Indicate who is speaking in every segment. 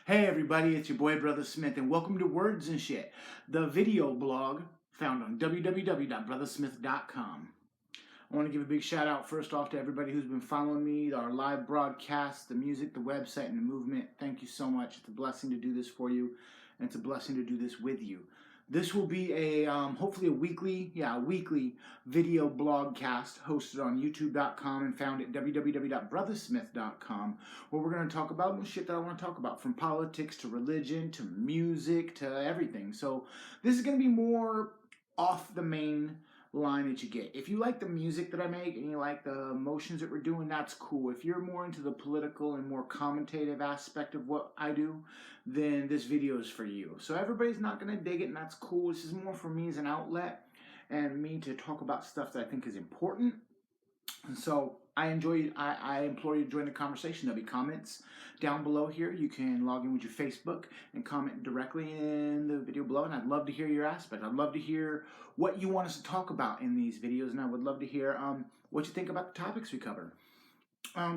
Speaker 1: Hey everybody, it's your boy Brother Smith, and welcome to Words and Shit, the video blog found on www.brothersmith.com. I want to give a big shout out first off to everybody who's been following me, our live broadcasts, the music, the website, and the movement. Thank you so much. It's a blessing to do this for you, and it's a blessing to do this with you. This will be a hopefully a weekly video blogcast hosted on youtube.com and found at www.brothersmith.com, where we're going to talk about shit that I want to talk about, from politics to religion to music to everything. So this is going to be more off the main line that you get. If you like the music that I make and you like the motions that we're doing, that's cool. If you're more into the political and more commentative aspect of what I do, then this video is for you. So everybody's not going to dig it, and that's cool. This is more for me as an outlet and me to talk about stuff that I think is important. And so I implore you to join the conversation. There'll be comments down below here. You can log in with your Facebook and comment directly in the video below, and I'd love to hear your aspect. I'd love to hear what you want us to talk about in these videos, and I would love to hear what you think about the topics we cover.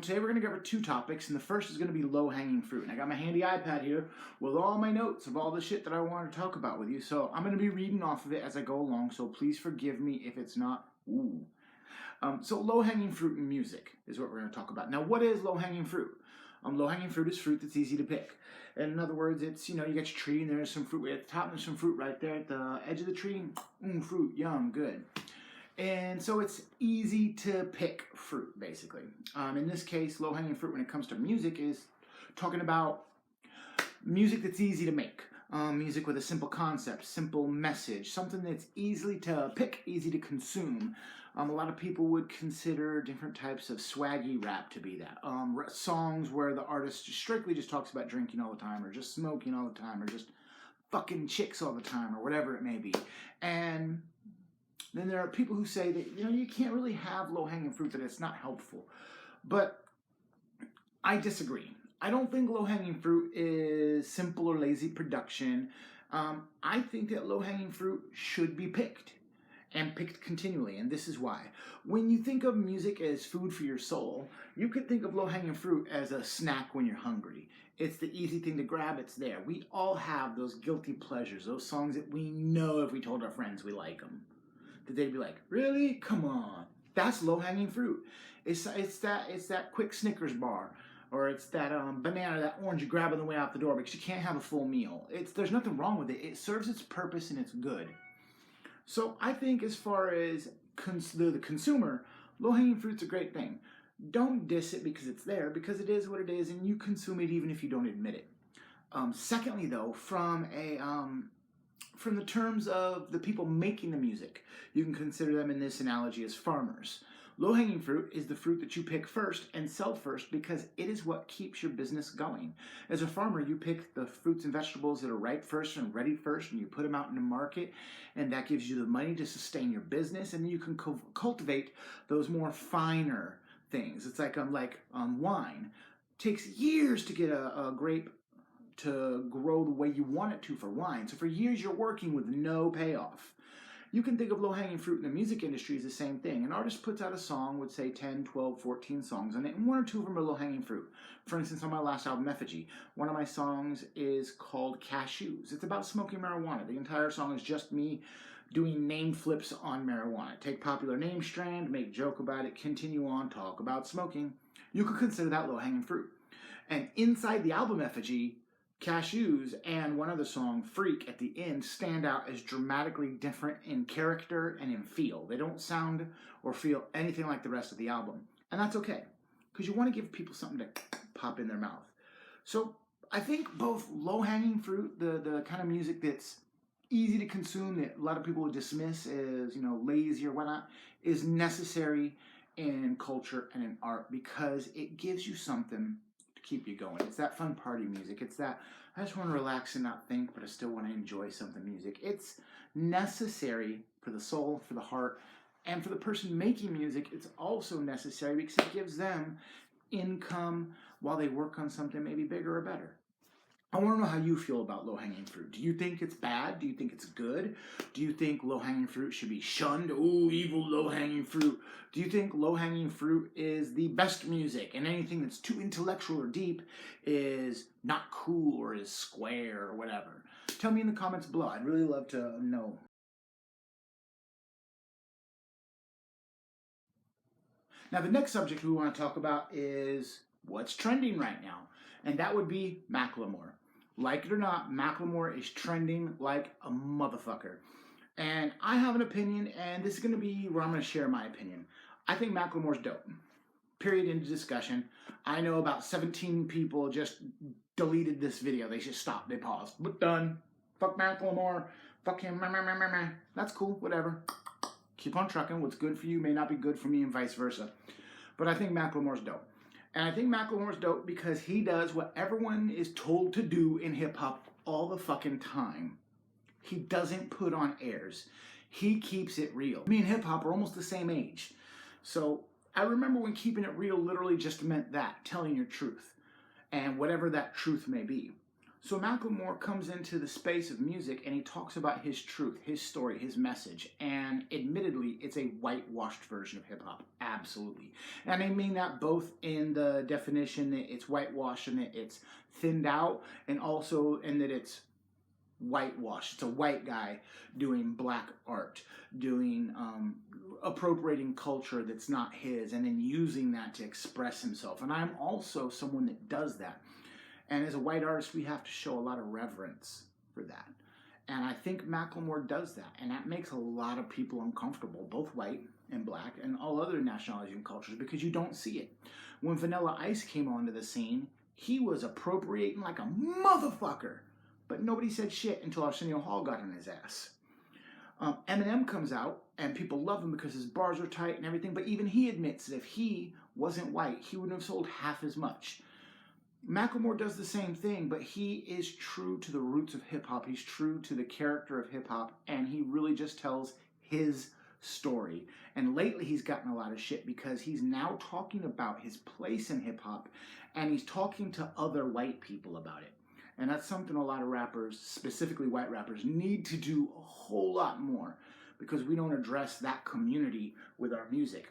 Speaker 1: Today we're going to cover two topics, and the first is going to be low-hanging fruit. And I got my handy iPad here with all my notes of all the shit that I want to talk about with you, so I'm going to be reading off of it as I go along, so please forgive me if it's not ooh. So low-hanging fruit in music is what we're going to talk about. Now, what is low-hanging fruit? Low-hanging fruit is fruit that's easy to pick. And in other words, it's, you got your tree and there's some fruit at the top and there's some fruit right there at the edge of the tree. Fruit, yum, good. And so it's easy to pick fruit, basically. In this case, low-hanging fruit when it comes to music is talking about music that's easy to make. Music with a simple concept, simple message, something that's easily to pick, easy to consume. A lot of people would consider different types of swaggy rap to be that. Songs where the artist strictly just talks about drinking all the time, or just smoking all the time, or just fucking chicks all the time, or whatever it may be. And then there are people who say that, you can't really have low-hanging fruit, that it's not helpful. But I disagree. I don't think low-hanging fruit is simple or lazy production. I think that low-hanging fruit should be picked, and picked continually, and this is why. When you think of music as food for your soul, you could think of low-hanging fruit as a snack when you're hungry. It's the easy thing to grab, it's there. We all have those guilty pleasures, those songs that we know if we told our friends we like them, that they'd be like, really? Come on. That's low-hanging fruit. It's that quick Snickers bar, or it's that banana, that orange you grab on the way out the door because you can't have a full meal. There's nothing wrong with it. It serves its purpose and it's good. So I think as far as the consumer, low-hanging fruit's a great thing. Don't diss it because it's there, because it is what it is, and you consume it even if you don't admit it. Secondly, though, from the terms of the people making the music, you can consider them in this analogy as farmers. Low-hanging fruit is the fruit that you pick first and sell first because it is what keeps your business going. As a farmer, you pick the fruits and vegetables that are ripe first and ready first, and you put them out in the market, and that gives you the money to sustain your business, and then you can cultivate those more finer things. It's like wine. It takes years to get a grape to grow the way you want it to for wine. So for years you're working with no payoff. You can think of low-hanging fruit in the music industry as the same thing. An artist puts out a song with, say, 10, 12, 14 songs on it, and one or two of them are low-hanging fruit. For instance, on my last album, Effigy, one of my songs is called Cashews. It's about smoking marijuana. The entire song is just me doing name flips on marijuana. Take popular name strand, make joke about it, continue on, talk about smoking. You could consider that low-hanging fruit. And inside the album Effigy, Cashews and one other song, Freak, at the end stand out as dramatically different in character and in feel. They don't sound or feel anything like the rest of the album. And that's okay, because you want to give people something to pop in their mouth. So I think both low-hanging fruit, the kind of music that's easy to consume, that a lot of people would dismiss as, lazy or whatnot, is necessary in culture and in art because it gives you something keep you going. It's that fun party music. It's that I just want to relax and not think, but I still want to enjoy something music. It's necessary for the soul, for the heart, and for the person making music. It's also necessary because it gives them income while they work on something maybe bigger or better. I want to know how you feel about low-hanging fruit. Do you think it's bad? Do you think it's good? Do you think low-hanging fruit should be shunned? Ooh, evil low-hanging fruit. Do you think low-hanging fruit is the best music and anything that's too intellectual or deep is not cool or is square or whatever? Tell me in the comments below. I'd really love to know. Now, the next subject we want to talk about is what's trending right now, and that would be Macklemore. Like it or not, Macklemore is trending like a motherfucker. And I have an opinion, and this is going to be where I'm going to share my opinion. I think Macklemore's dope. Period, into discussion. I know about 17 people just deleted this video. They just stopped. They paused. But done. Fuck Macklemore. Fuck him. That's cool. Whatever. Keep on trucking. What's good for you may not be good for me, and vice versa. But I think Macklemore's dope. And I think Macklemore's dope because he does what everyone is told to do in hip-hop all the fucking time. He doesn't put on airs. He keeps it real. Me and hip-hop are almost the same age. So I remember when keeping it real literally just meant that, telling your truth, and whatever that truth may be. So Macklemore comes into the space of music and he talks about his truth, his story, his message. And admittedly, it's a whitewashed version of hip hop. Absolutely. And I mean that both in the definition that it's whitewashed and that it's thinned out, and also in that it's whitewashed. It's a white guy doing black art, doing appropriating culture that's not his, and then using that to express himself. And I'm also someone that does that. And as a white artist, we have to show a lot of reverence for that. And I think Macklemore does that. And that makes a lot of people uncomfortable, both white and black and all other nationalities and cultures, because you don't see it. When Vanilla Ice came onto the scene, he was appropriating like a motherfucker. But nobody said shit until Arsenio Hall got on his ass. Eminem comes out, and people love him because his bars are tight and everything. But even he admits that if he wasn't white, he wouldn't have sold half as much. Macklemore does the same thing, but he is true to the roots of hip-hop. He's true to the character of hip-hop, and he really just tells his story. And lately he's gotten a lot of shit because he's now talking about his place in hip-hop, and he's talking to other white people about it. And that's something a lot of rappers, specifically white rappers, need to do a whole lot more, because we don't address that community with our music.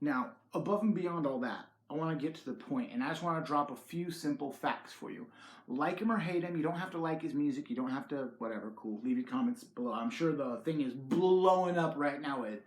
Speaker 1: Now, above and beyond all that, I want to get to the point, and I just want to drop a few simple facts for you. Like him or hate him, you don't have to like his music, you don't have to, whatever, cool, leave your comments below. I'm sure the thing is blowing up right now with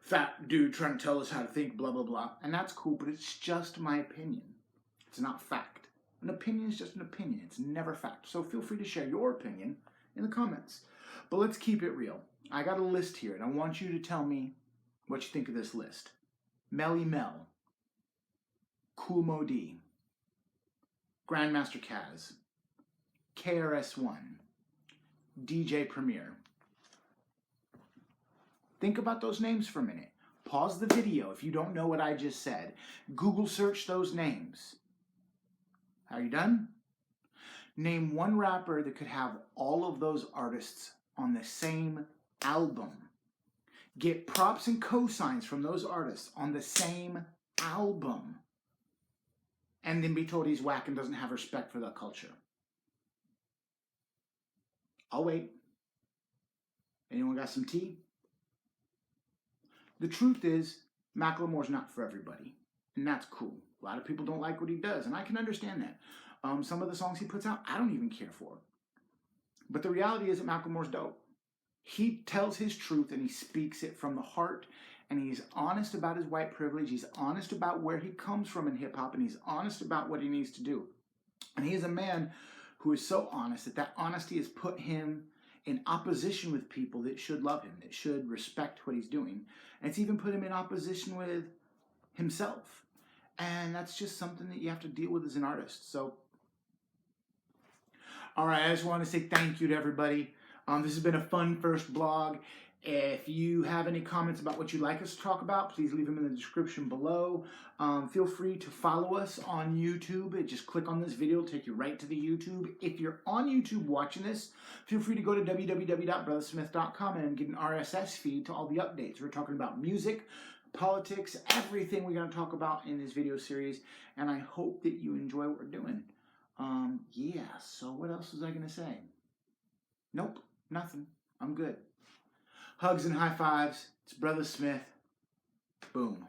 Speaker 1: fat dude trying to tell us how to think, blah, blah, blah. And that's cool, but it's just my opinion. It's not fact. An opinion is just an opinion. It's never fact. So feel free to share your opinion in the comments. But let's keep it real. I got a list here, and I want you to tell me what you think of this list. Melly Mel, Kool Moe Dee, Grandmaster Caz, KRS-One, DJ Premier. Think about those names for a minute. Pause the video if you don't know what I just said. Google search those names. Are you done? Name one rapper that could have all of those artists on the same album. Get props and cosigns from those artists on the same album. And then be told he's whack and doesn't have respect for the culture. I'll wait. Anyone got some tea? The truth is, Macklemore's not for everybody. And that's cool. A lot of people don't like what he does, and I can understand that. Some of the songs he puts out, I don't even care for. But the reality is that Macklemore's dope. He tells his truth, and he speaks it from the heart, and he's honest about his white privilege. He's honest about where he comes from in hip-hop, and he's honest about what he needs to do. And he is a man who is so honest that that honesty has put him in opposition with people that should love him, that should respect what he's doing. And it's even put him in opposition with himself. And that's just something that you have to deal with as an artist. So, all right, I just want to say thank you to everybody. This has been a fun first blog. If you have any comments about what you'd like us to talk about, please leave them in the description below. Feel free to follow us on YouTube. Just click on this video, it'll take you right to the YouTube. If you're on YouTube watching this, feel free to go to www.brothersmith.com and get an RSS feed to all the updates. We're talking about music, politics, everything we're going to talk about in this video series, and I hope that you enjoy what we're doing. Yeah, so what else was I going to say? Nope, nothing. I'm good. Hugs and high fives. It's Brother Smith. Boom.